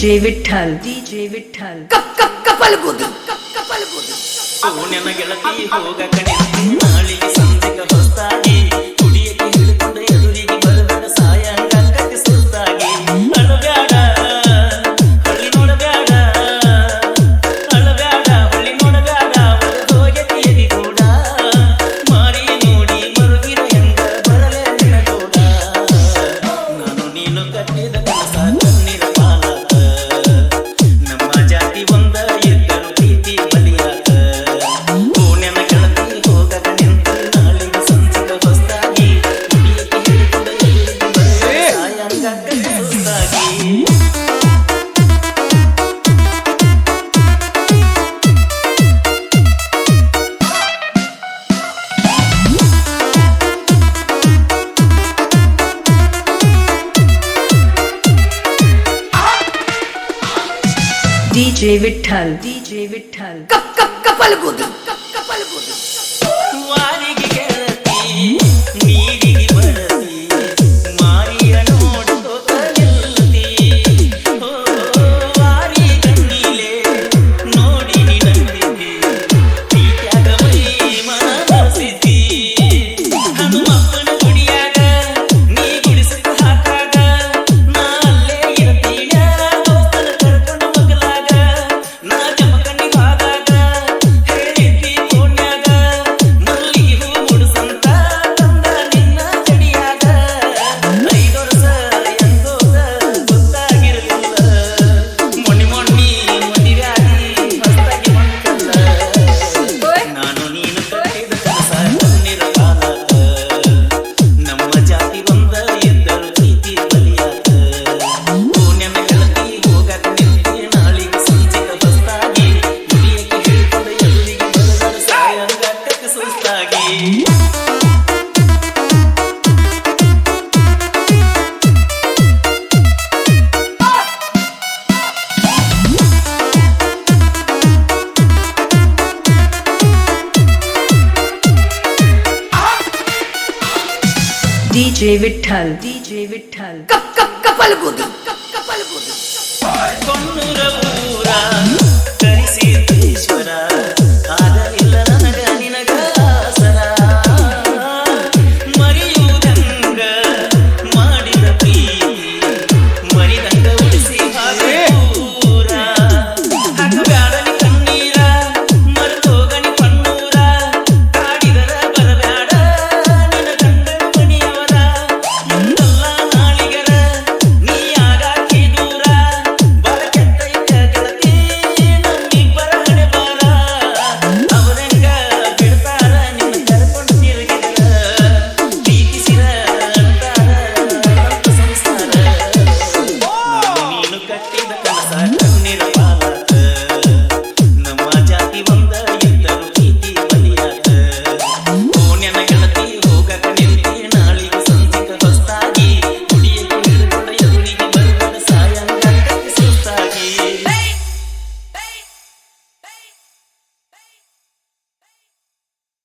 ವಿಠಲ್ ಕಪಲ್ಗುದಿ ನನ್ನ ಗೆಳತಿ ಹೋಗಕ ನಾಳಿಗೆ ಸಂಜೆಗ ಹೊಸ್ತಾಗಿ ಕುಡಿಯಕ್ಕೆ ಹಿಡಿದುಕೊಂಡ ಎದುರಿಗೆ ಬರಬೇಡ ಸಾಯಂಕಾಲಕ್ಕೆ ಸುಸ್ತಾಗಿ ಅಳಬ್ಯಾಡ ಹಳ್ಳಿ ನೋಡಬ್ಯಾಡ ಅಳಬ್ಯಾಡ ಹಳ್ಳಿ ನೋಡಬ್ಯಾಡ ಹೋಗತಿ ಎದಿಗೂಡ ಮಾರಿ ನೋಡಿ ಮರುಗಿರ ಹೆಂಗ ಬರಲೇ ನಿನಗೂಡ ನಾನು ನೀನು ಕಟ್ಟಿದ ಕನಸ ಕಣ್ಣಿರ ಪಾಲಾತ ನಮ್ಮ ಜಾತಿ ಒಂದ ಇದ್ದರು ಪ್ರೀತಿ ಬಲಿಯಾತ DJ Vittal ಕಪಲ್ಗುದಿ ವಾರಿಗೆ ಗೆಳತಿ ನೀರಿಗೆ ಬರತಿ ಮಾರಿಯ ನೋಡುತ್ತ ನಿಲ್ಲತಿ ಓ ವಾರಿ ಕಣ್ಣಿಲೆ ನೋಡಿ ನಿನಂದಿತಿ ಪ್ರೀತ್ಯಾಗ ಮೈ ಮನಸಿತಿ ಹನುಮಪ್ಪನ ಗುಡಿಯಾಗ ನೀ ಗುಡಿಸಕ ಹಾಕಾಗ ನಾ ಅಲ್ಲೇ ಇರ್ತೀಯ ದೋಸ್ತನ ಕರ್ಕೊಂಡು ಮಗಲಾಗ ನಾ ಜಮಕಣ್ಣಿ ಹಾದಾಗ ಹೇಳಿದ್ದಿ ಕೋಣ್ಯಾಗ ಮಲ್ಲಿಗೆ ಹೂ ಮುಡುಸಂತ ತಂದ ನಿನ್ನ ಜಡಿಯಾಗ 5 ವರ್ಷ ಎಂದೋದ ಗೊತ್ತಾಗಿರಲಿಲ್ಲ ಮೊನ್ನೆ ಮದುವೆಯಾಗಿ ಮಸ್ತಾಗಿ ಹೊಂಟಲ್ಲ ನಾನು ನೀನು ಕಟ್ಟಿದ ಕನಸ ಕಣ್ಣಿರ ಪಾಲಾತ ನಮ್ಮ ಜಾತಿ ಒಂದ ಇದ್ದರು ಪ್ರೀತಿ ಬಲಿಯಾತ ನನ್ನ ಗೆಳತಿ ಹೋಗಕ ನಿಂತೆ ನಾಳಿಗೆ ಸಂಜೆಗ ಬಸ್ತಾಗಿ ಕುಡಿಯಕ್ಕೆ ಹಿಡಿದುಕೊಂಡ ಎದುರಿಗೆ ಬರಬೇಡ ಸಾಯಂಕಾಲಕ್ಕೆ ಸುಸ್ತಾಗಿ DJ Vittal ಕಪಲ್ಗುದಿ ಕೊಣ್ಣೂರ